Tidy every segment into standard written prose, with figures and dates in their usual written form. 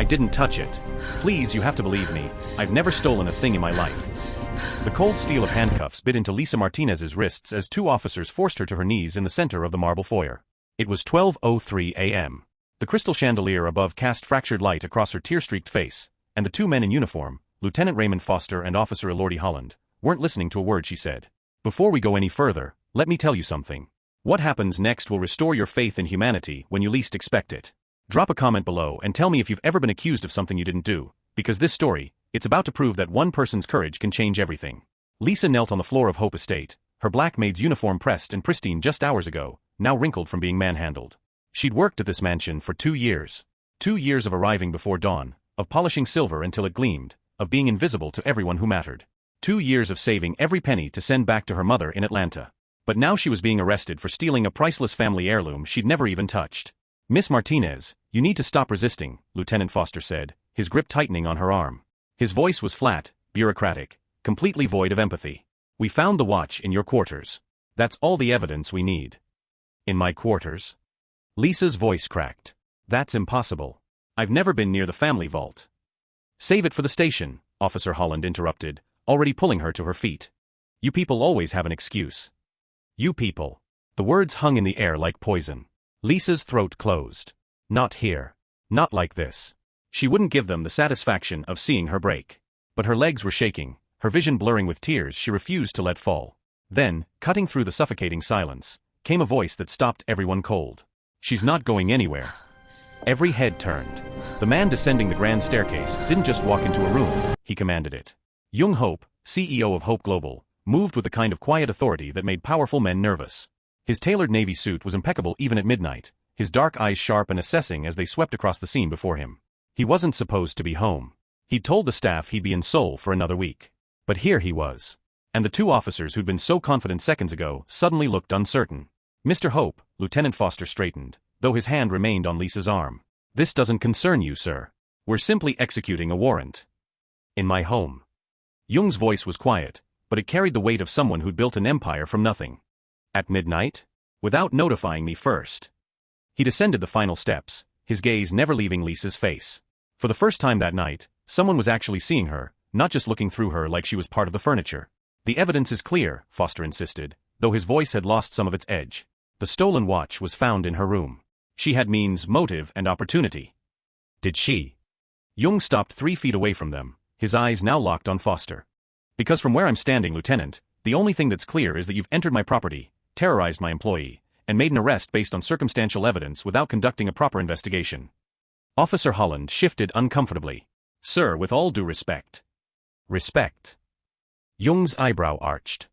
I didn't touch it. Please, you have to believe me. I've never stolen a thing in my life. The cold steel of handcuffs bit into Lisa Martinez's wrists as two officers forced her to her knees in the center of the marble foyer. It was 12:03 a.m. The crystal chandelier above cast fractured light across her tear-streaked face, and the two men in uniform, Lieutenant Raymond Foster and Officer Elordi Holland, weren't listening to a word she said. Before we go any further, let me tell you something. What happens next will restore your faith in humanity when you least expect it. Drop a comment below and tell me if you've ever been accused of something you didn't do, because this story, it's about to prove that one person's courage can change everything. Lisa knelt on the floor of Hope Estate, her black maid's uniform pressed and pristine just hours ago, now wrinkled from being manhandled. She'd worked at this mansion for 2 years. 2 years of arriving before dawn, of polishing silver until it gleamed, of being invisible to everyone who mattered. 2 years of saving every penny to send back to her mother in Atlanta. But now she was being arrested for stealing a priceless family heirloom she'd never even touched. Miss Martinez, you need to stop resisting, Lieutenant Foster said, his grip tightening on her arm. His voice was flat, bureaucratic, completely void of empathy. We found the watch in your quarters. That's all the evidence we need. In my quarters? Lisa's voice cracked. That's impossible. I've never been near the family vault. Save it for the station, Officer Holland interrupted, already pulling her to her feet. You people always have an excuse. You people. The words hung in the air like poison. Lisa's throat closed. Not here. Not like this. She wouldn't give them the satisfaction of seeing her break. But her legs were shaking, her vision blurring with tears she refused to let fall. Then, cutting through the suffocating silence, came a voice that stopped everyone cold. She's not going anywhere. Every head turned. The man descending the grand staircase didn't just walk into a room, he commanded it. Jung Hope, CEO of Hope Global, moved with the kind of quiet authority that made powerful men nervous. His tailored navy suit was impeccable even at midnight, his dark eyes sharp and assessing as they swept across the scene before him. He wasn't supposed to be home. He'd told the staff he'd be in Seoul for another week. But here he was. And the two officers who'd been so confident seconds ago suddenly looked uncertain. Mr. Hope, Lieutenant Foster straightened, though his hand remained on Lisa's arm. This doesn't concern you, sir. We're simply executing a warrant. In my home. Jung's voice was quiet, but it carried the weight of someone who'd built an empire from nothing. At midnight? Without notifying me first. He descended the final steps, his gaze never leaving Lisa's face. For the first time that night, someone was actually seeing her, not just looking through her like she was part of the furniture. The evidence is clear, Foster insisted, though his voice had lost some of its edge. The stolen watch was found in her room. She had means, motive, and opportunity. Did she? Jung stopped 3 feet away from them, his eyes now locked on Foster. Because from where I'm standing, Lieutenant, the only thing that's clear is that you've entered my property, terrorized my employee, and made an arrest based on circumstantial evidence without conducting a proper investigation. Officer Holland shifted uncomfortably. Sir, with all due respect. Respect. Jung's eyebrow arched.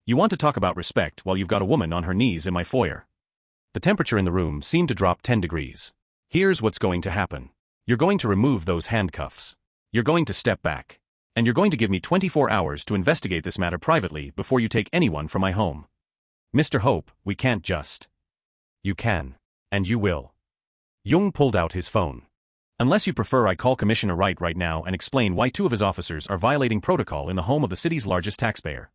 You want to talk about respect while you've got a woman on her knees in my foyer. The temperature in the room seemed to drop 10 degrees. Here's what's going to happen. You're going to remove those handcuffs. You're going to step back. And you're going to give me 24 hours to investigate this matter privately before you take anyone from my home. Mr. Hope, we can't just. You can. And you will. Jung pulled out his phone. Unless you prefer, I call Commissioner Wright right now and explain why 2 of his officers are violating protocol in the home of the city's largest taxpayer.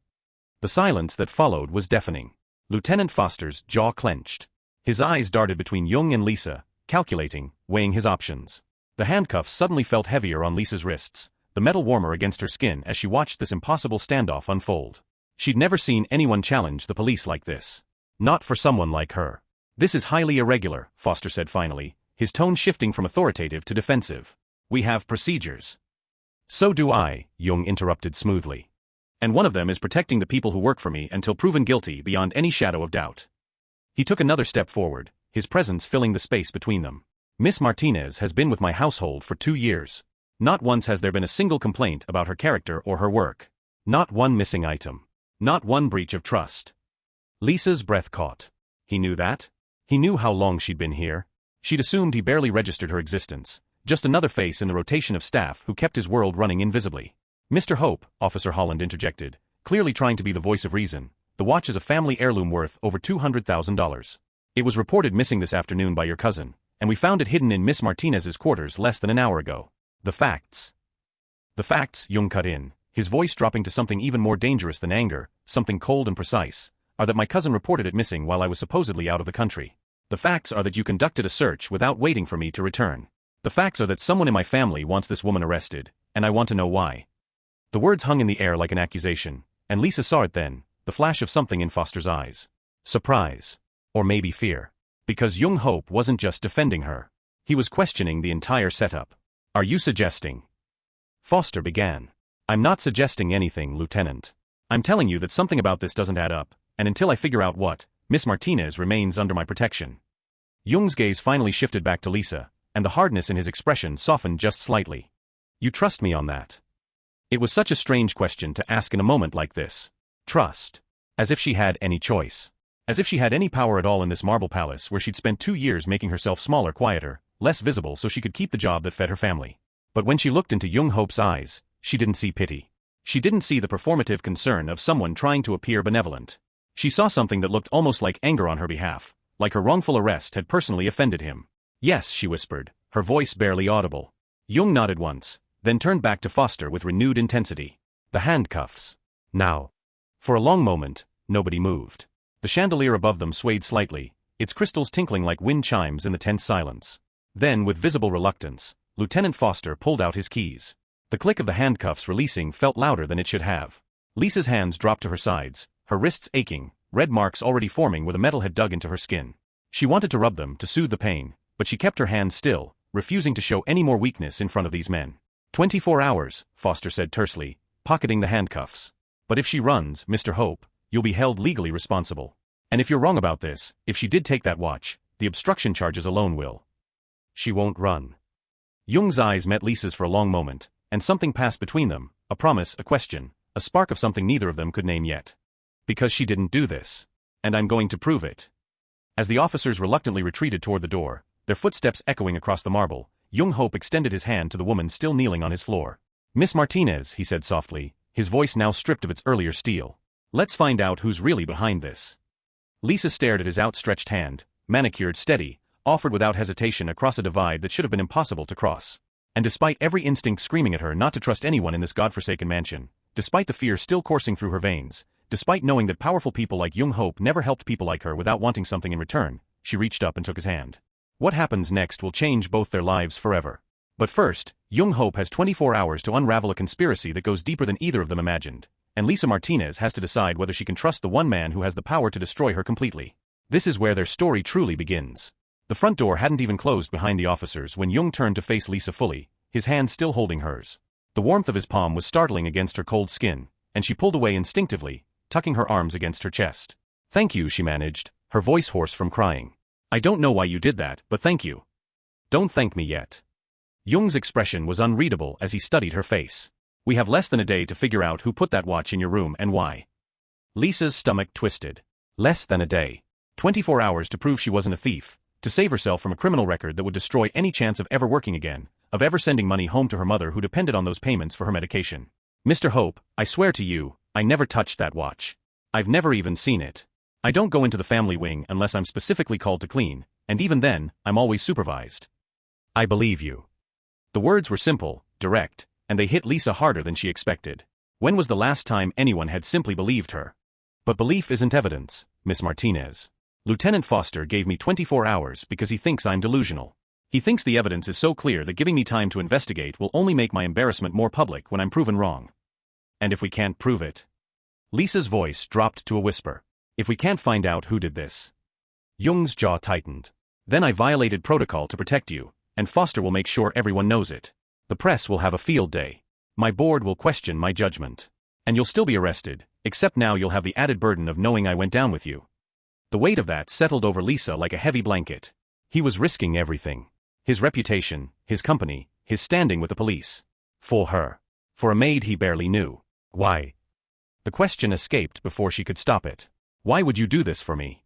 The silence that followed was deafening. Lieutenant Foster's jaw clenched. His eyes darted between Jung and Lisa, calculating, weighing his options. The handcuffs suddenly felt heavier on Lisa's wrists, the metal warmer against her skin as she watched this impossible standoff unfold. She'd never seen anyone challenge the police like this. Not for someone like her. This is highly irregular, Foster said finally, his tone shifting from authoritative to defensive. We have procedures. So do I, Jung interrupted smoothly. And one of them is protecting the people who work for me until proven guilty beyond any shadow of doubt. He took another step forward, his presence filling the space between them. Miss Martinez has been with my household for 2 years. Not once has there been a single complaint about her character or her work. Not one missing item. Not one breach of trust. Lisa's breath caught. He knew that? He knew how long she'd been here. She'd assumed he barely registered her existence, just another face in the rotation of staff who kept his world running invisibly. Mr. Hope, Officer Holland interjected, clearly trying to be the voice of reason, the watch is a family heirloom worth over $200,000. It was reported missing this afternoon by your cousin, and we found it hidden in Miss Martinez's quarters less than an hour ago. The facts. The facts, Jung cut in, his voice dropping to something even more dangerous than anger, something cold and precise, are that my cousin reported it missing while I was supposedly out of the country. The facts are that you conducted a search without waiting for me to return. The facts are that someone in my family wants this woman arrested, and I want to know why. The words hung in the air like an accusation, and Lisa saw it then, the flash of something in Foster's eyes. Surprise. Or maybe fear. Because Jung Hope wasn't just defending her. He was questioning the entire setup. Are you suggesting? Foster began. I'm not suggesting anything, Lieutenant. I'm telling you that something about this doesn't add up, and until I figure out what, Miss Martinez remains under my protection. Jung's gaze finally shifted back to Lisa, and the hardness in his expression softened just slightly. You trust me on that? It was such a strange question to ask in a moment like this. Trust. As if she had any choice. As if she had any power at all in this marble palace where she'd spent 2 years making herself smaller, quieter, less visible so she could keep the job that fed her family. But when she looked into Jung Hope's eyes, she didn't see pity. She didn't see the performative concern of someone trying to appear benevolent. She saw something that looked almost like anger on her behalf, like her wrongful arrest had personally offended him. Yes, she whispered, her voice barely audible. Jung nodded once, then turned back to Foster with renewed intensity. The handcuffs. Now. For a long moment, nobody moved. The chandelier above them swayed slightly, its crystals tinkling like wind chimes in the tense silence. Then, with visible reluctance, Lieutenant Foster pulled out his keys. The click of the handcuffs releasing felt louder than it should have. Lisa's hands dropped to her sides, her wrists aching, red marks already forming where the metal had dug into her skin. She wanted to rub them to soothe the pain, but she kept her hands still, refusing to show any more weakness in front of these men. 24 hours, Foster said tersely, pocketing the handcuffs. But if she runs, Mr. Hope, you'll be held legally responsible. And if you're wrong about this, if she did take that watch, the obstruction charges alone will. She won't run. Jung's eyes met Lisa's for a long moment, and something passed between them, a promise, a question, a spark of something neither of them could name yet. Because she didn't do this. And I'm going to prove it. As the officers reluctantly retreated toward the door, their footsteps echoing across the marble, Jung Hope extended his hand to the woman still kneeling on his floor. Miss Martinez, he said softly, his voice now stripped of its earlier steel. Let's find out who's really behind this. Lisa stared at his outstretched hand, manicured, steady, offered without hesitation across a divide that should have been impossible to cross. And despite every instinct screaming at her not to trust anyone in this godforsaken mansion, despite the fear still coursing through her veins, despite knowing that powerful people like Jung Hope never helped people like her without wanting something in return, she reached up and took his hand. What happens next will change both their lives forever. But first, Jung Hope has 24 hours to unravel a conspiracy that goes deeper than either of them imagined, and Lisa Martinez has to decide whether she can trust the one man who has the power to destroy her completely. This is where their story truly begins. The front door hadn't even closed behind the officers when Jung turned to face Lisa fully, his hand still holding hers. The warmth of his palm was startling against her cold skin, and she pulled away instinctively, tucking her arms against her chest. Thank you, she managed, her voice hoarse from crying. I don't know why you did that, but thank you. Don't thank me yet. Jung's expression was unreadable as he studied her face. We have less than a day to figure out who put that watch in your room and why. Lisa's stomach twisted. Less than a day. 24 hours to prove she wasn't a thief, to save herself from a criminal record that would destroy any chance of ever working again, of ever sending money home to her mother who depended on those payments for her medication. Mr. Hope, I swear to you, I never touched that watch. I've never even seen it. I don't go into the family wing unless I'm specifically called to clean, and even then, I'm always supervised. I believe you. The words were simple, direct, and they hit Lisa harder than she expected. When was the last time anyone had simply believed her? But belief isn't evidence, Miss Martinez. Lieutenant Foster gave me 24 hours because he thinks I'm delusional. He thinks the evidence is so clear that giving me time to investigate will only make my embarrassment more public when I'm proven wrong. And if we can't prove it? Lisa's voice dropped to a whisper. If we can't find out who did this? Jung's jaw tightened. Then I violated protocol to protect you, and Foster will make sure everyone knows it. The press will have a field day. My board will question my judgment. And you'll still be arrested, except now you'll have the added burden of knowing I went down with you. The weight of that settled over Lisa like a heavy blanket. He was risking everything. His reputation, his company, his standing with the police. For her. For a maid he barely knew. Why? The question escaped before she could stop it. Why would you do this for me?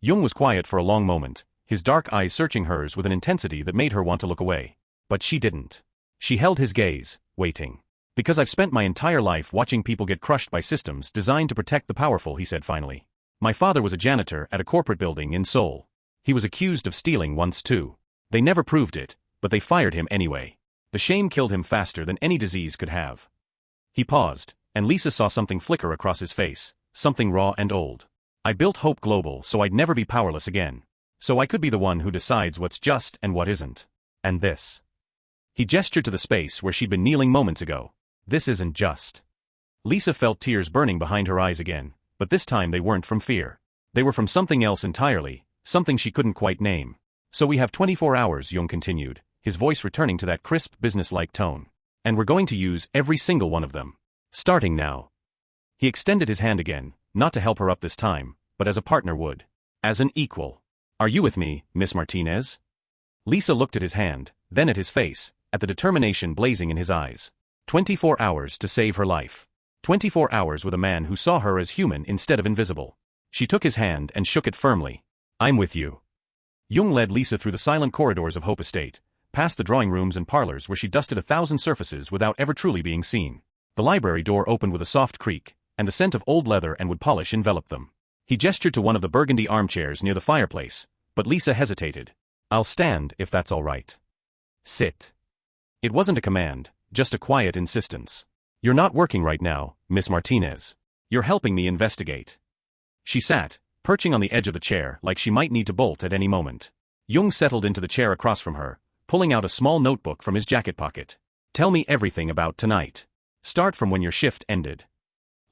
Jung was quiet for a long moment, his dark eyes searching hers with an intensity that made her want to look away. But she didn't. She held his gaze, waiting. Because I've spent my entire life watching people get crushed by systems designed to protect the powerful, he said finally. My father was a janitor at a corporate building in Seoul. He was accused of stealing once too. They never proved it, but they fired him anyway. The shame killed him faster than any disease could have. He paused, and Lisa saw something flicker across his face, something raw and old. I built Hope Global so I'd never be powerless again. So I could be the one who decides what's just and what isn't. And this. He gestured to the space where she'd been kneeling moments ago. This isn't just. Lisa felt tears burning behind her eyes again, but this time they weren't from fear. They were from something else entirely, something she couldn't quite name. So we have 24 hours, Jung continued, his voice returning to that crisp, businesslike tone. And we're going to use every single one of them. Starting now. He extended his hand again, not to help her up this time, but as a partner would. As an equal. Are you with me, Miss Martinez? Lisa looked at his hand, then at his face, at the determination blazing in his eyes. 24 hours to save her life. 24 hours with a man who saw her as human instead of invisible. She took his hand and shook it firmly. I'm with you. Jung led Lisa through the silent corridors of Hope Estate, past the drawing rooms and parlors where she dusted 1,000 surfaces without ever truly being seen. The library door opened with a soft creak, and the scent of old leather and wood polish enveloped them. He gestured to one of the burgundy armchairs near the fireplace, but Lisa hesitated. I'll stand if that's all right. Sit. It wasn't a command, just a quiet insistence. You're not working right now, Miss Martinez. You're helping me investigate. She sat, perching on the edge of the chair like she might need to bolt at any moment. Jung settled into the chair across from her, pulling out a small notebook from his jacket pocket. Tell me everything about tonight. Start from when your shift ended.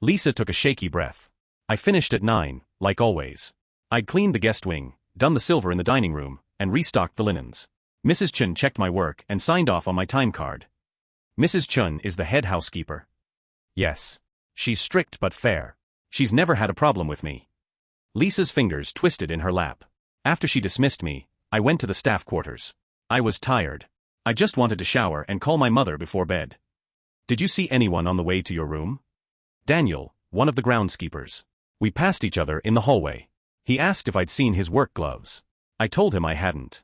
Lisa took a shaky breath. I finished at 9, like always. I'd cleaned the guest wing, done the silver in the dining room, and restocked the linens. Mrs. Chun checked my work and signed off on my time card. Mrs. Chun is the head housekeeper. Yes. She's strict but fair. She's never had a problem with me. Lisa's fingers twisted in her lap. After she dismissed me, I went to the staff quarters. I was tired. I just wanted to shower and call my mother before bed. Did you see anyone on the way to your room? Daniel, one of the groundskeepers. We passed each other in the hallway. He asked if I'd seen his work gloves. I told him I hadn't.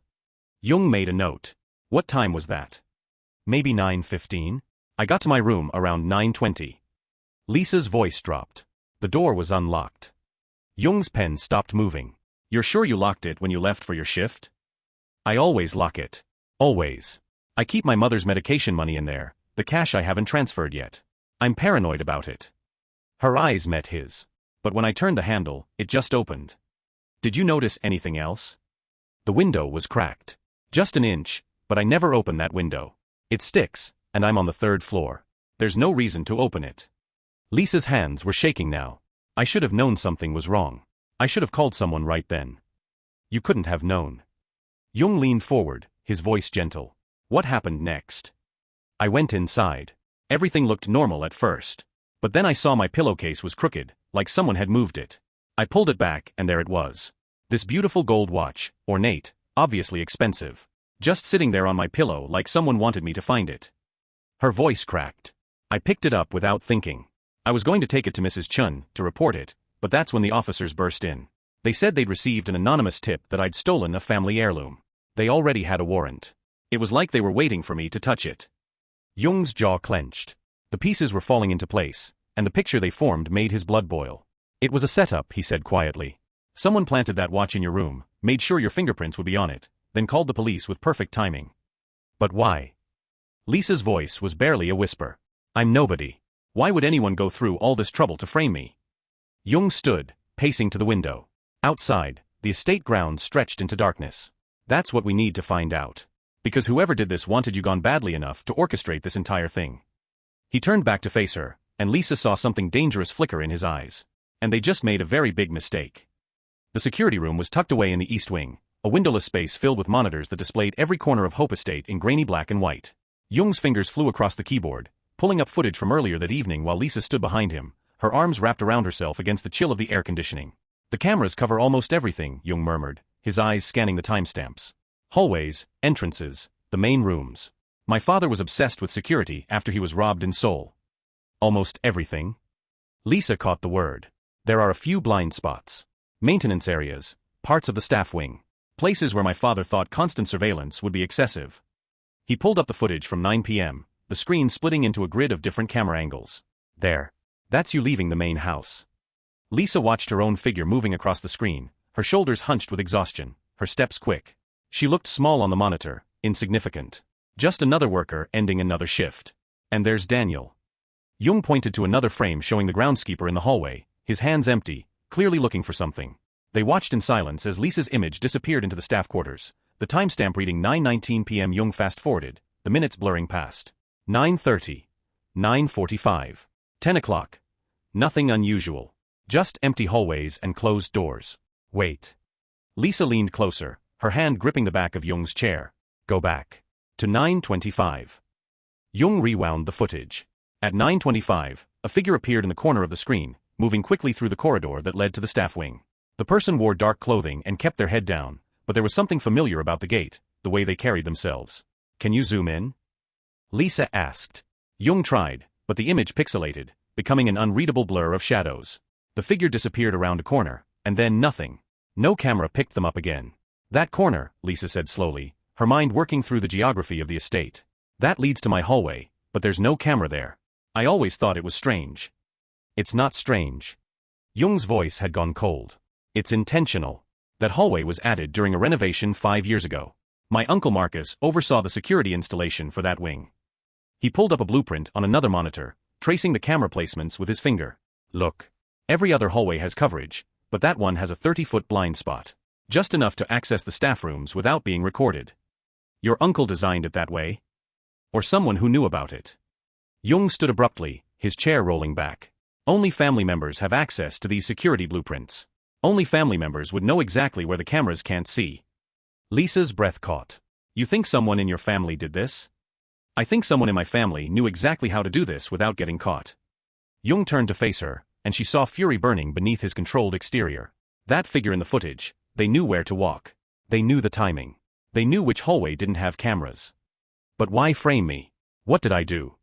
Jung made a note. What time was that? Maybe 9:15? I got to my room around 9:20. Lisa's voice dropped. The door was unlocked. Jung's pen stopped moving. You're sure you locked it when you left for your shift? I always lock it. Always. I keep my mother's medication money in there, the cash I haven't transferred yet. I'm paranoid about it. Her eyes met his. But when I turned the handle, it just opened. Did you notice anything else? The window was cracked. Just an inch, but I never open that window. It sticks, and I'm on the 3rd floor. There's no reason to open it. Lisa's hands were shaking now. I should have known something was wrong. I should have called someone right then. You couldn't have known. Jung leaned forward, his voice gentle. What happened next? I went inside. Everything looked normal at first. But then I saw my pillowcase was crooked, like someone had moved it. I pulled it back and there it was. This beautiful gold watch, ornate, obviously expensive. Just sitting there on my pillow like someone wanted me to find it. Her voice cracked. I picked it up without thinking. I was going to take it to Mrs. Chun to report it, but that's when the officers burst in. They said they'd received an anonymous tip that I'd stolen a family heirloom. They already had a warrant. It was like they were waiting for me to touch it. Jung's jaw clenched. The pieces were falling into place, and the picture they formed made his blood boil. It was a setup, he said quietly. Someone planted that watch in your room, made sure your fingerprints would be on it, then called the police with perfect timing. But why? Lisa's voice was barely a whisper. I'm nobody. Why would anyone go through all this trouble to frame me? Jung stood, pacing to the window. Outside, the estate grounds stretched into darkness. That's what we need to find out. Because whoever did this wanted you gone badly enough to orchestrate this entire thing. He turned back to face her, and Lisa saw something dangerous flicker in his eyes. And they just made a very big mistake. The security room was tucked away in the east wing, a windowless space filled with monitors that displayed every corner of Hope Estate in grainy black and white. Jung's fingers flew across the keyboard, pulling up footage from earlier that evening while Lisa stood behind him, her arms wrapped around herself against the chill of the air conditioning. The cameras cover almost everything, Jung murmured, his eyes scanning the timestamps. Hallways, entrances, the main rooms. My father was obsessed with security after he was robbed in Seoul. Almost everything? Lisa caught the word. There are a few blind spots. Maintenance areas, parts of the staff wing. Places where my father thought constant surveillance would be excessive. He pulled up the footage from 9 p.m., the screen splitting into a grid of different camera angles. There. That's you leaving the main house. Lisa watched her own figure moving across the screen, her shoulders hunched with exhaustion, her steps quick. She looked small on the monitor, insignificant. Just another worker ending another shift. And there's Daniel. Jung pointed to another frame showing the groundskeeper in the hallway, his hands empty, clearly looking for something. They watched in silence as Lisa's image disappeared into the staff quarters, the timestamp reading 9:19 p.m. Jung fast-forwarded, the minutes blurring past. 9:30. 9:45. 10 o'clock. Nothing unusual. Just empty hallways and closed doors. Wait. Lisa leaned closer, her hand gripping the back of Jung's chair. Go back. To 9:25. Jung rewound the footage. At 9:25, a figure appeared in the corner of the screen, moving quickly through the corridor that led to the staff wing. The person wore dark clothing and kept their head down, but there was something familiar about the gait, the way they carried themselves. Can you zoom in? Lisa asked. Jung tried, but the image pixelated, becoming an unreadable blur of shadows. The figure disappeared around a corner, and then nothing. No camera picked them up again. That corner, Lisa said slowly, her mind working through the geography of the estate. That leads to my hallway, but there's no camera there. I always thought it was strange. It's not strange. Jung's voice had gone cold. It's intentional. That hallway was added during a renovation 5 years ago. My uncle Marcus oversaw the security installation for that wing. He pulled up a blueprint on another monitor, tracing the camera placements with his finger. Look. Every other hallway has coverage, but that one has a 30-foot blind spot. Just enough to access the staff rooms without being recorded. Your uncle designed it that way? Or someone who knew about it? Jung stood abruptly, his chair rolling back. Only family members have access to these security blueprints. Only family members would know exactly where the cameras can't see. Lisa's breath caught. You think someone in your family did this? I think someone in my family knew exactly how to do this without getting caught. Jung turned to face her, and she saw fury burning beneath his controlled exterior. That figure in the footage, they knew where to walk. They knew the timing. They knew which hallway didn't have cameras. But why frame me? What did I do?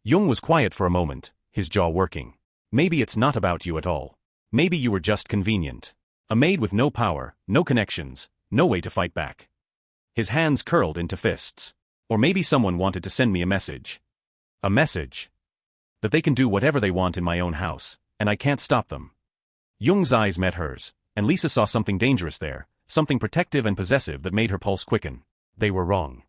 Jung was quiet for a moment, his jaw working. Maybe it's not about you at all. Maybe you were just convenient. A maid with no power, no connections, no way to fight back. His hands curled into fists. Or maybe someone wanted to send me a message. A message. That they can do whatever they want in my own house, and I can't stop them. Jung's eyes met hers, and Lisa saw something dangerous there, something protective and possessive that made her pulse quicken. They were wrong.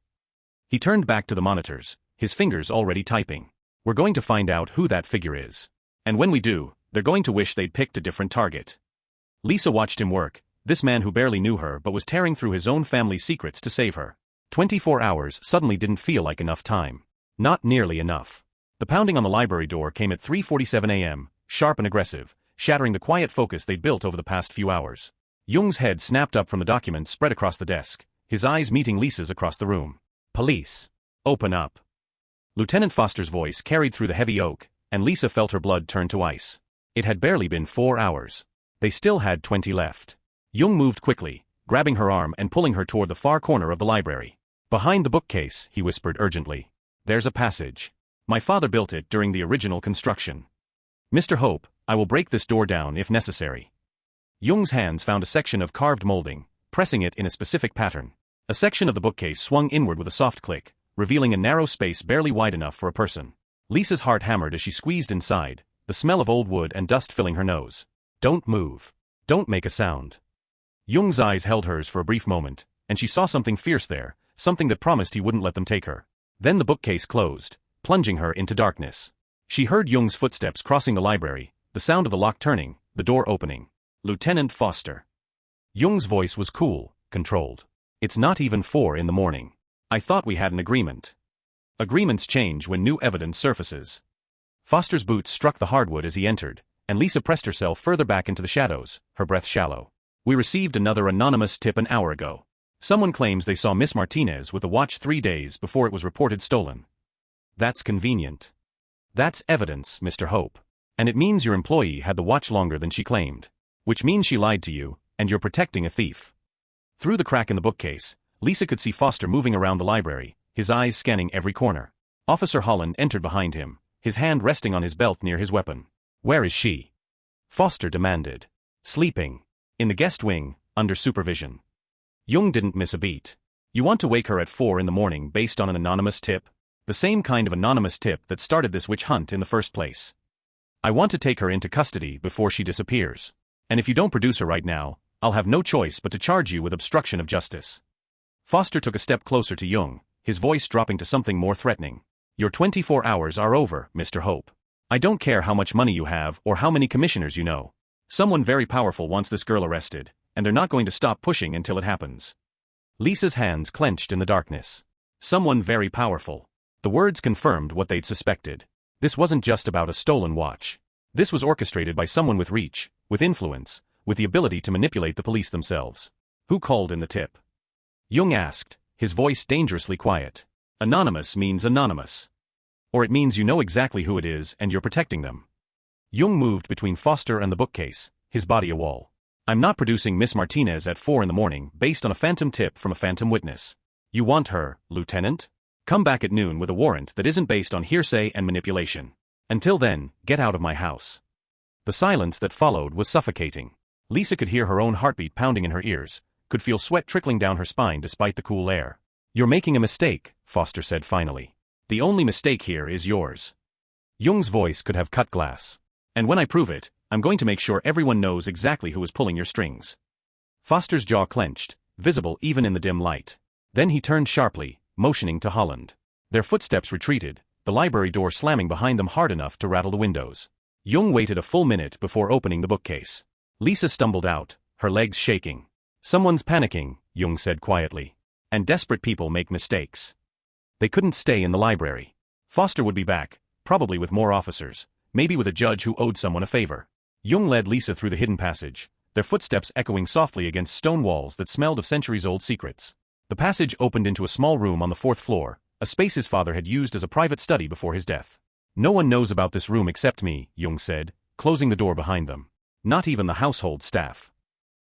He turned back to the monitors, his fingers already typing. We're going to find out who that figure is. And when we do, they're going to wish they'd picked a different target. Lisa watched him work, this man who barely knew her but was tearing through his own family's secrets to save her. 24 hours suddenly didn't feel like enough time. Not nearly enough. The pounding on the library door came at 3:47 a.m., sharp and aggressive, shattering the quiet focus they'd built over the past few hours. Jung's head snapped up from the documents spread across the desk, his eyes meeting Lisa's across the room. Police. Open up. Lieutenant Foster's voice carried through the heavy oak, and Lisa felt her blood turn to ice. It had barely been 4 hours. They still had 20 left. Jung moved quickly, grabbing her arm and pulling her toward the far corner of the library. Behind the bookcase, he whispered urgently. There's a passage. My father built it during the original construction. Mr. Hope, I will break this door down if necessary. Jung's hands found a section of carved molding, pressing it in a specific pattern. A section of the bookcase swung inward with a soft click, revealing a narrow space barely wide enough for a person. Lisa's heart hammered as she squeezed inside, the smell of old wood and dust filling her nose. Don't move. Don't make a sound. Jung's eyes held hers for a brief moment, and she saw something fierce there, something that promised he wouldn't let them take her. Then the bookcase closed, plunging her into darkness. She heard Jung's footsteps crossing the library, the sound of the lock turning, the door opening. Lieutenant Foster. Jung's voice was cool, controlled. It's not even 4 in the morning. I thought we had an agreement. Agreements change when new evidence surfaces. Foster's boots struck the hardwood as he entered, and Lisa pressed herself further back into the shadows, her breath shallow. We received another anonymous tip an hour ago. Someone claims they saw Miss Martinez with the watch 3 days before it was reported stolen. That's convenient. That's evidence, Mr. Hope. And it means your employee had the watch longer than she claimed. Which means she lied to you, and you're protecting a thief. Through the crack in the bookcase, Lisa could see Foster moving around the library, his eyes scanning every corner. Officer Holland entered behind him, his hand resting on his belt near his weapon. Where is she? Foster demanded. Sleeping. In the guest wing, under supervision. Jung didn't miss a beat. You want to wake her at 4 in the morning based on an anonymous tip? The same kind of anonymous tip that started this witch hunt in the first place. I want to take her into custody before she disappears. And if you don't produce her right now, I'll have no choice but to charge you with obstruction of justice. Foster took a step closer to Jung, his voice dropping to something more threatening. Your 24 hours are over, Mr. Hope. I don't care how much money you have or how many commissioners you know. Someone very powerful wants this girl arrested, and they're not going to stop pushing until it happens. Lisa's hands clenched in the darkness. Someone very powerful. The words confirmed what they'd suspected. This wasn't just about a stolen watch. This was orchestrated by someone with reach, with influence, with the ability to manipulate the police themselves. Who called in the tip? Jung asked, his voice dangerously quiet. Anonymous means anonymous. Or it means you know exactly who it is and you're protecting them. Jung moved between Foster and the bookcase, his body a wall. I'm not producing Miss Martinez at 4 in the morning based on a phantom tip from a phantom witness. You want her, Lieutenant? Come back at noon with a warrant that isn't based on hearsay and manipulation. Until then, get out of my house. The silence that followed was suffocating. Lisa could hear her own heartbeat pounding in her ears, could feel sweat trickling down her spine despite the cool air. You're making a mistake, Foster said finally. The only mistake here is yours. Jung's voice could have cut glass. And when I prove it, I'm going to make sure everyone knows exactly who is pulling your strings. Foster's jaw clenched, visible even in the dim light. Then he turned sharply, motioning to Holland. Their footsteps retreated, the library door slamming behind them hard enough to rattle the windows. Jung waited a full minute before opening the bookcase. Lisa stumbled out, her legs shaking. Someone's panicking, Jung said quietly. And desperate people make mistakes. They couldn't stay in the library. Foster would be back, probably with more officers, maybe with a judge who owed someone a favor. Jung led Lisa through the hidden passage, their footsteps echoing softly against stone walls that smelled of centuries-old secrets. The passage opened into a small room on the 4th floor, a space his father had used as a private study before his death. No one knows about this room except me, Jung said, closing the door behind them. Not even the household staff.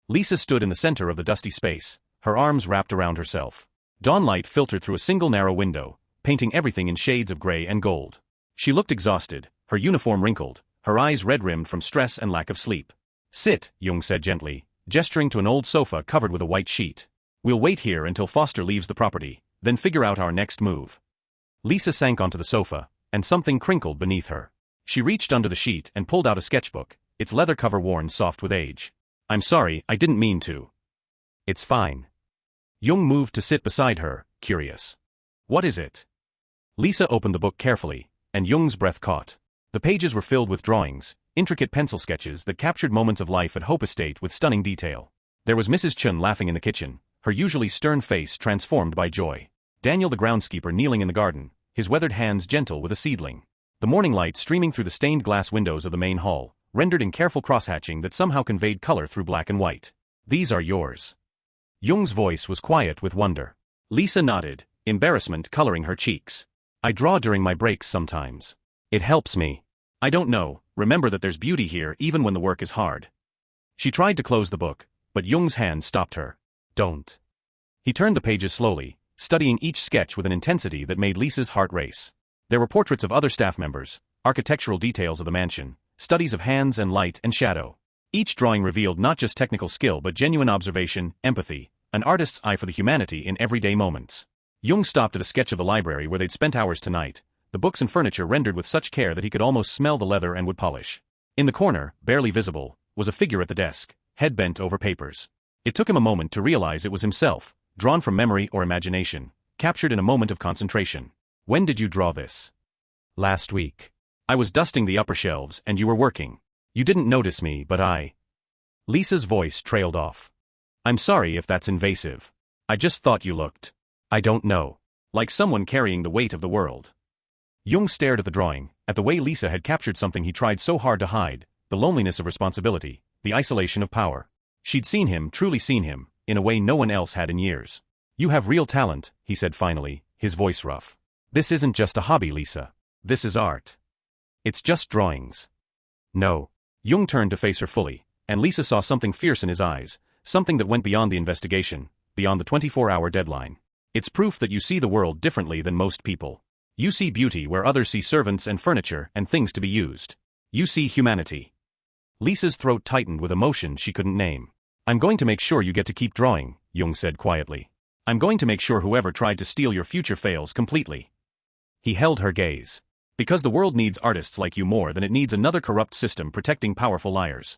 Lisa stood in the center of the dusty space, her arms wrapped around herself. Dawnlight filtered through a single narrow window, painting everything in shades of gray and gold. She looked exhausted, her uniform wrinkled, her eyes red-rimmed from stress and lack of sleep. Sit, Jung said gently, gesturing to an old sofa covered with a white sheet. We'll wait here until Foster leaves the property, then figure out our next move. Lisa sank onto the sofa, and something crinkled beneath her. She reached under the sheet and pulled out a sketchbook, its leather cover worn soft with age. I'm sorry, I didn't mean to. It's fine. Jung moved to sit beside her, curious. What is it? Lisa opened the book carefully, and Jung's breath caught. The pages were filled with drawings, intricate pencil sketches that captured moments of life at Hope Estate with stunning detail. There was Mrs. Chun laughing in the kitchen, her usually stern face transformed by joy. Daniel the groundskeeper kneeling in the garden, his weathered hands gentle with a seedling. The morning light streaming through the stained glass windows of the main hall, rendered in careful crosshatching that somehow conveyed color through black and white. These are yours. Jung's voice was quiet with wonder. Lisa nodded, embarrassment coloring her cheeks. I draw during my breaks sometimes. It helps me. I don't know, remember that there's beauty here even when the work is hard. She tried to close the book, but Jung's hand stopped her. Don't. He turned the pages slowly, studying each sketch with an intensity that made Lisa's heart race. There were portraits of other staff members, architectural details of the mansion, studies of hands and light and shadow. Each drawing revealed not just technical skill but genuine observation, empathy, an artist's eye for the humanity in everyday moments. Jung stopped at a sketch of the library where they'd spent hours tonight, the books and furniture rendered with such care that he could almost smell the leather and wood polish. In the corner, barely visible, was a figure at the desk, head bent over papers. It took him a moment to realize it was himself, drawn from memory or imagination, captured in a moment of concentration. When did you draw this? Last week. I was dusting the upper shelves and you were working. You didn't notice me, but I... Lisa's voice trailed off. I'm sorry if that's invasive. I just thought you looked... I don't know. Like someone carrying the weight of the world. Jung stared at the drawing, at the way Lisa had captured something he tried so hard to hide, the loneliness of responsibility, the isolation of power. She'd seen him, truly seen him, in a way no one else had in years. You have real talent, he said finally, his voice rough. This isn't just a hobby, Lisa. This is art. It's just drawings. No. Jung turned to face her fully, and Lisa saw something fierce in his eyes, something that went beyond the investigation, beyond the 24-hour deadline. It's proof that you see the world differently than most people. You see beauty where others see servants and furniture and things to be used. You see humanity. Lisa's throat tightened with emotion she couldn't name. I'm going to make sure you get to keep drawing, Jung said quietly. I'm going to make sure whoever tried to steal your future fails completely. He held her gaze. Because the world needs artists like you more than it needs another corrupt system protecting powerful liars.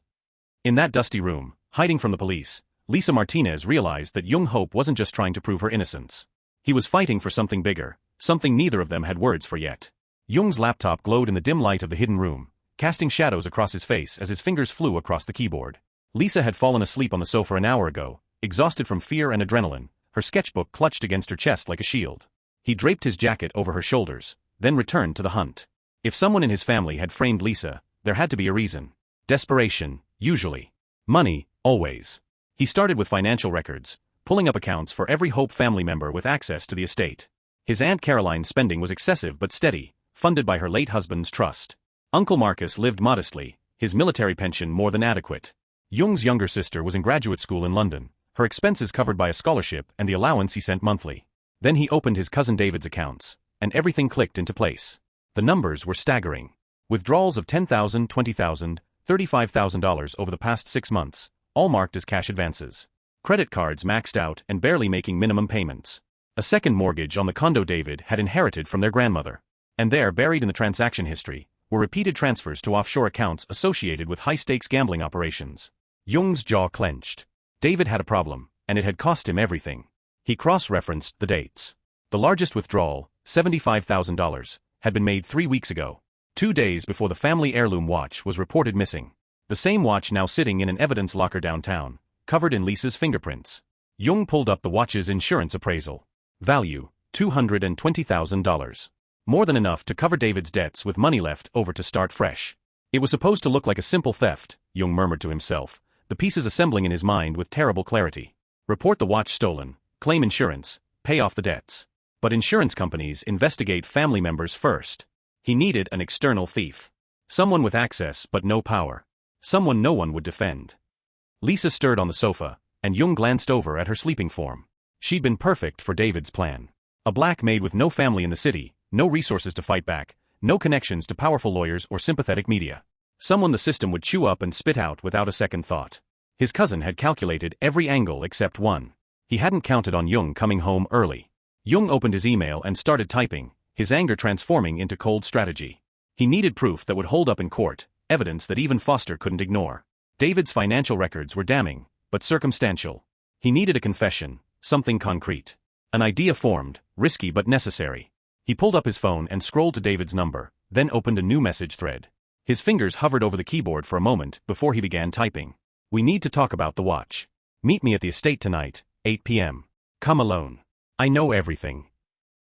In that dusty room, hiding from the police, Lisa Martinez realized that Jung Hope wasn't just trying to prove her innocence. He was fighting for something bigger, something neither of them had words for yet. Jung's laptop glowed in the dim light of the hidden room, casting shadows across his face as his fingers flew across the keyboard. Lisa had fallen asleep on the sofa an hour ago, exhausted from fear and adrenaline, her sketchbook clutched against her chest like a shield. He draped his jacket over her shoulders, then returned to the hunt. If someone in his family had framed Lisa, there had to be a reason. Desperation, usually. Money, always. He started with financial records, pulling up accounts for every Hope family member with access to the estate. His Aunt Caroline's spending was excessive but steady, funded by her late husband's trust. Uncle Marcus lived modestly, his military pension more than adequate. Jung's younger sister was in graduate school in London, her expenses covered by a scholarship and the allowance he sent monthly. Then he opened his cousin David's accounts, and everything clicked into place. The numbers were staggering. Withdrawals of $10,000, $20,000, $35,000 over the past 6 months, all marked as cash advances. Credit cards maxed out and barely making minimum payments. A second mortgage on the condo David had inherited from their grandmother. And there, buried in the transaction history, were repeated transfers to offshore accounts associated with high-stakes gambling operations. Jung's jaw clenched. David had a problem, and it had cost him everything. He cross-referenced the dates. The largest withdrawal, $75,000, had been made 3 weeks ago, 2 days before the family heirloom watch was reported missing. The same watch now sitting in an evidence locker downtown, covered in Lisa's fingerprints. Jung pulled up the watch's insurance appraisal. Value, $220,000. More than enough to cover David's debts with money left over to start fresh. It was supposed to look like a simple theft, Jung murmured to himself, the pieces assembling in his mind with terrible clarity. Report the watch stolen, claim insurance, pay off the debts. But insurance companies investigate family members first. He needed an external thief. Someone with access but no power. Someone no one would defend. Lisa stirred on the sofa, and Jung glanced over at her sleeping form. She'd been perfect for David's plan. A black maid with no family in the city, no resources to fight back, no connections to powerful lawyers or sympathetic media. Someone the system would chew up and spit out without a second thought. His cousin had calculated every angle except one. He hadn't counted on Jung coming home early. Jung opened his email and started typing, his anger transforming into cold strategy. He needed proof that would hold up in court, evidence that even Foster couldn't ignore. David's financial records were damning, but circumstantial. He needed a confession, something concrete. An idea formed, risky but necessary. He pulled up his phone and scrolled to David's number, then opened a new message thread. His fingers hovered over the keyboard for a moment before he began typing. We need to talk about the watch. Meet me at the estate tonight, 8 p.m. Come alone. I know everything.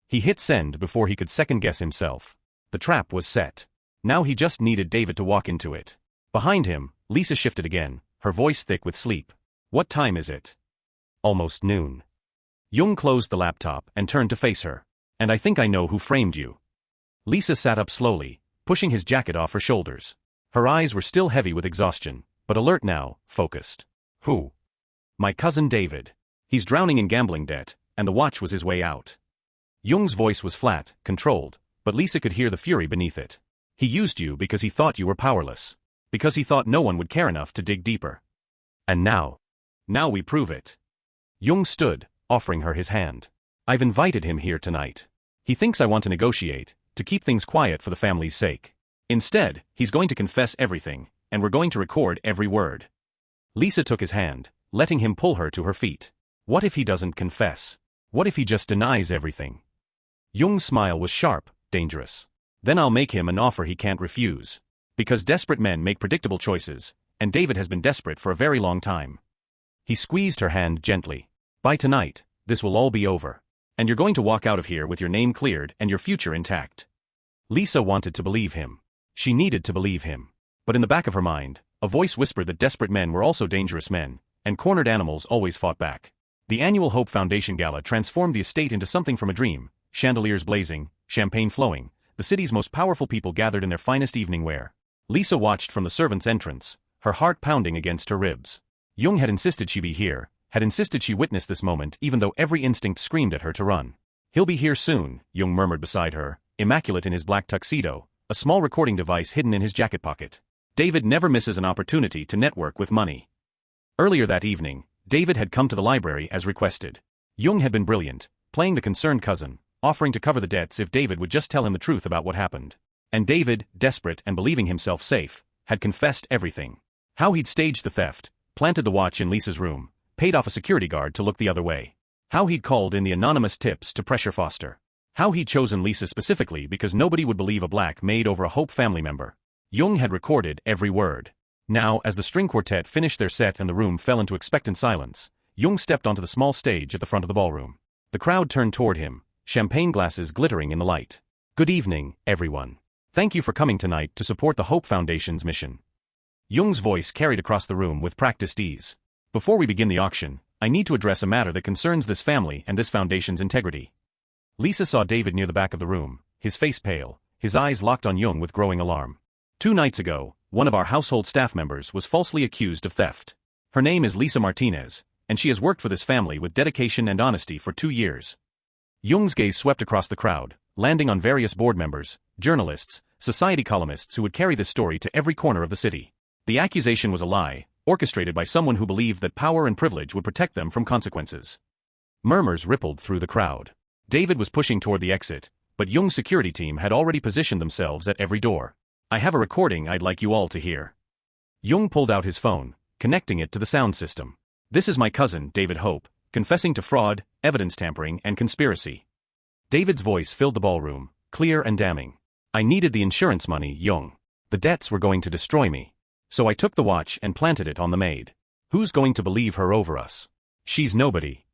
He hit send before he could second-guess himself. The trap was set. Now he just needed David to walk into it. Behind him, Lisa shifted again, her voice thick with sleep. What time is it? Almost noon. Jung closed the laptop and turned to face her. And I think I know who framed you. Lisa sat up slowly, pushing his jacket off her shoulders. Her eyes were still heavy with exhaustion, but alert now, focused. Who? My cousin David. He's drowning in gambling debt, and the watch was his way out. Jung's voice was flat, controlled, but Lisa could hear the fury beneath it. He used you because he thought you were powerless. Because he thought no one would care enough to dig deeper. And now we prove it. Jung stood, offering her his hand. I've invited him here tonight. He thinks I want to negotiate, to keep things quiet for the family's sake. Instead, he's going to confess everything, and we're going to record every word. Lisa took his hand, letting him pull her to her feet. What if he doesn't confess? What if he just denies everything? Jung's smile was sharp, dangerous. Then I'll make him an offer he can't refuse. Because desperate men make predictable choices, and David has been desperate for a very long time. He squeezed her hand gently. By tonight, this will all be over. And you're going to walk out of here with your name cleared and your future intact. Lisa wanted to believe him. She needed to believe him. But in the back of her mind, a voice whispered that desperate men were also dangerous men, and cornered animals always fought back. The annual Hope Foundation Gala transformed the estate into something from a dream, chandeliers blazing, champagne flowing, the city's most powerful people gathered in their finest evening wear. Lisa watched from the servants' entrance, her heart pounding against her ribs. Jung had insisted she be here, had insisted she witness this moment even though every instinct screamed at her to run. He'll be here soon, Jung murmured beside her, immaculate in his black tuxedo, a small recording device hidden in his jacket pocket. David never misses an opportunity to network with money. Earlier that evening, David had come to the library as requested. Jung had been brilliant, playing the concerned cousin, offering to cover the debts if David would just tell him the truth about what happened. And David, desperate and believing himself safe, had confessed everything. How he'd staged the theft, planted the watch in Lisa's room, paid off a security guard to look the other way. How he'd called in the anonymous tips to pressure Foster. How he'd chosen Lisa specifically because nobody would believe a black maid over a Hope family member. Jung had recorded every word. Now, as the string quartet finished their set and the room fell into expectant silence, Jung stepped onto the small stage at the front of the ballroom. The crowd turned toward him, champagne glasses glittering in the light. Good evening, everyone. Thank you for coming tonight to support the Hope Foundation's mission. Jung's voice carried across the room with practiced ease. Before we begin the auction, I need to address a matter that concerns this family and this foundation's integrity. Lisa saw David near the back of the room, his face pale, his eyes locked on Jung with growing alarm. 2 nights ago, one of our household staff members was falsely accused of theft. Her name is Lisa Martinez, and she has worked for this family with dedication and honesty for 2 years. Jung's gaze swept across the crowd, landing on various board members, journalists, society columnists who would carry this story to every corner of the city. The accusation was a lie, orchestrated by someone who believed that power and privilege would protect them from consequences. Murmurs rippled through the crowd. David was pushing toward the exit, but Jung's security team had already positioned themselves at every door. I have a recording I'd like you all to hear. Jung pulled out his phone, connecting it to the sound system. This is my cousin, David Hope, confessing to fraud, evidence tampering, and conspiracy. David's voice filled the ballroom, clear and damning. I needed the insurance money, Jung. The debts were going to destroy me. So I took the watch and planted it on the maid. Who's going to believe her over us? She's nobody.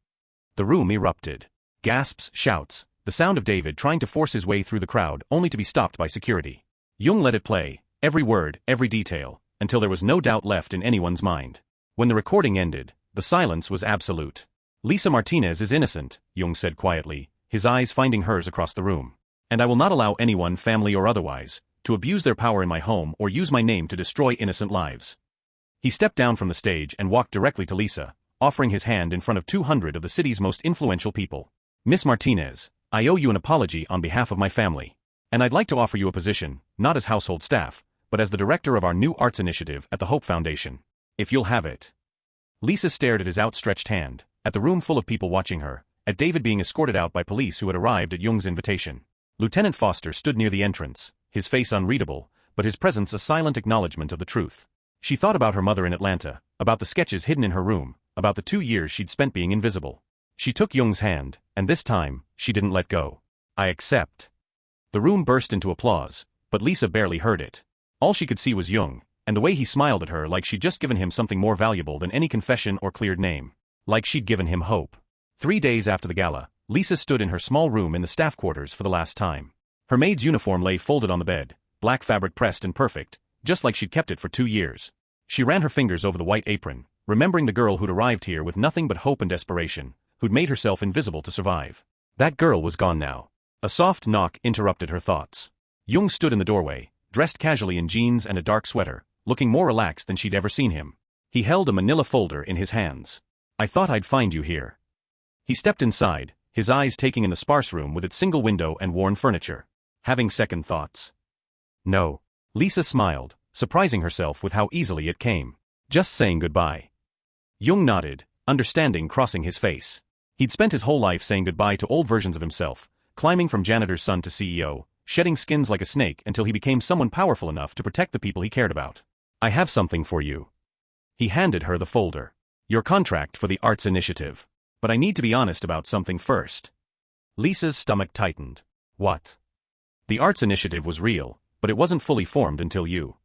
The room erupted. Gasps, shouts, the sound of David trying to force his way through the crowd only to be stopped by security. Jung let it play, every word, every detail, until there was no doubt left in anyone's mind. When the recording ended, the silence was absolute. Lisa Martinez is innocent, Jung said quietly, his eyes finding hers across the room. And I will not allow anyone, family or otherwise, to abuse their power in my home or use my name to destroy innocent lives. He stepped down from the stage and walked directly to Lisa, offering his hand in front of 200 of the city's most influential people. Miss Martinez, I owe you an apology on behalf of my family. And I'd like to offer you a position, not as household staff, but as the director of our new arts initiative at the Hope Foundation. If you'll have it. Lisa stared at his outstretched hand, at the room full of people watching her, at David being escorted out by police who had arrived at Jung's invitation. Lieutenant Foster stood near the entrance, his face unreadable, but his presence a silent acknowledgement of the truth. She thought about her mother in Atlanta, about the sketches hidden in her room, about the 2 years she'd spent being invisible. She took Jung's hand, and this time, she didn't let go. I accept. The room burst into applause, but Lisa barely heard it. All she could see was Jung, and the way he smiled at her like she'd just given him something more valuable than any confession or cleared name. Like she'd given him hope. 3 days after the gala, Lisa stood in her small room in the staff quarters for the last time. Her maid's uniform lay folded on the bed, black fabric pressed and perfect, just like she'd kept it for 2 years. She ran her fingers over the white apron, remembering the girl who'd arrived here with nothing but hope and desperation, who'd made herself invisible to survive. That girl was gone now. A soft knock interrupted her thoughts. Jung stood in the doorway, dressed casually in jeans and a dark sweater, looking more relaxed than she'd ever seen him. He held a manila folder in his hands. I thought I'd find you here. He stepped inside, his eyes taking in the sparse room with its single window and worn furniture. Having second thoughts? No. Lisa smiled, surprising herself with how easily it came. Just saying goodbye. Jung nodded, understanding crossing his face. He'd spent his whole life saying goodbye to old versions of himself, climbing from janitor's son to CEO, shedding skins like a snake until he became someone powerful enough to protect the people he cared about. I have something for you. He handed her the folder. Your contract for the arts initiative. But I need to be honest about something first. Lisa's stomach tightened. What? The arts initiative was real, but it wasn't fully formed until you.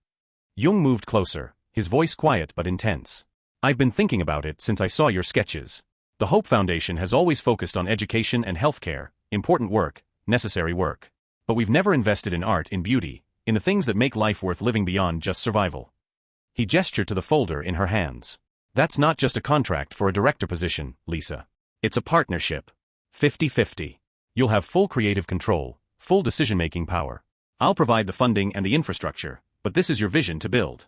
Jung moved closer, his voice quiet but intense. I've been thinking about it since I saw your sketches. The Hope Foundation has always focused on education and healthcare, important work, necessary work. But we've never invested in art, in beauty, in the things that make life worth living beyond just survival. He gestured to the folder in her hands. That's not just a contract for a director position, Lisa. It's a partnership. 50-50. You'll have full creative control, full decision-making power. I'll provide the funding and the infrastructure, but this is your vision to build.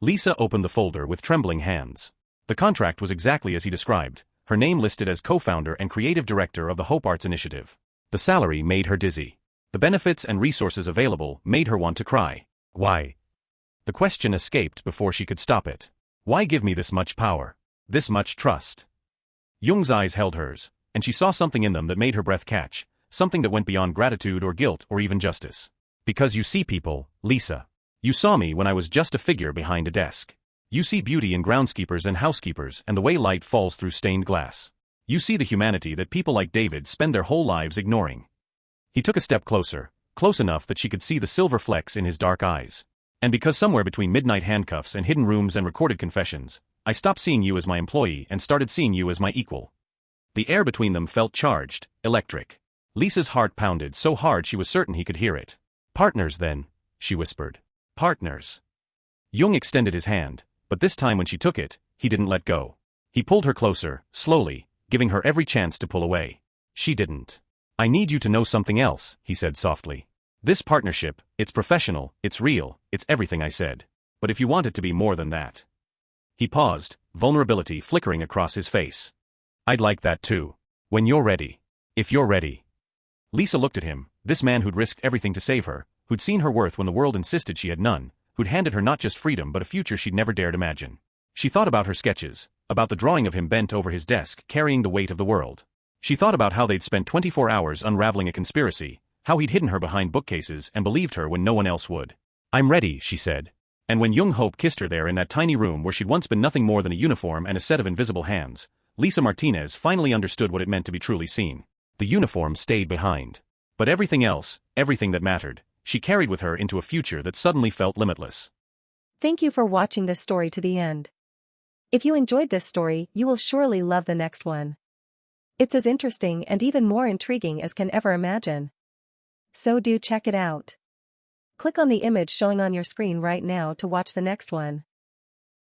Lisa opened the folder with trembling hands. The contract was exactly as he described, her name listed as co-founder and creative director of the Hope Arts Initiative. The salary made her dizzy. The benefits and resources available made her want to cry. Why? The question escaped before she could stop it. Why give me this much power? This much trust? Jung's eyes held hers, and she saw something in them that made her breath catch, something that went beyond gratitude or guilt or even justice. Because you see people, Lisa. You saw me when I was just a figure behind a desk. You see beauty in groundskeepers and housekeepers and the way light falls through stained glass. You see the humanity that people like David spend their whole lives ignoring. He took a step closer, close enough that she could see the silver flecks in his dark eyes. And because somewhere between midnight handcuffs and hidden rooms and recorded confessions, I stopped seeing you as my employee and started seeing you as my equal. The air between them felt charged, electric. Lisa's heart pounded so hard she was certain he could hear it. Partners then, she whispered. Partners. Jung extended his hand, but this time when she took it, he didn't let go. He pulled her closer, slowly, giving her every chance to pull away. She didn't. I need you to know something else, he said softly. This partnership, it's professional, it's real, it's everything I said. But if you want it to be more than that. He paused, vulnerability flickering across his face. I'd like that too. When you're ready. If you're ready. Lisa looked at him, this man who'd risked everything to save her, who'd seen her worth when the world insisted she had none, who'd handed her not just freedom but a future she'd never dared imagine. She thought about her sketches, about the drawing of him bent over his desk carrying the weight of the world. She thought about how they'd spent 24 hours unraveling a conspiracy, how he'd hidden her behind bookcases and believed her when no one else would. I'm ready, she said. And when Jung Hope kissed her there in that tiny room where she'd once been nothing more than a uniform and a set of invisible hands, Lisa Martinez finally understood what it meant to be truly seen. The uniform stayed behind. But everything else, everything that mattered, she carried with her into a future that suddenly felt limitless. Thank you for watching this story to the end. If you enjoyed this story, you will surely love the next one. It's as interesting and even more intriguing as can ever imagine. So do check it out. Click on the image showing on your screen right now to watch the next one.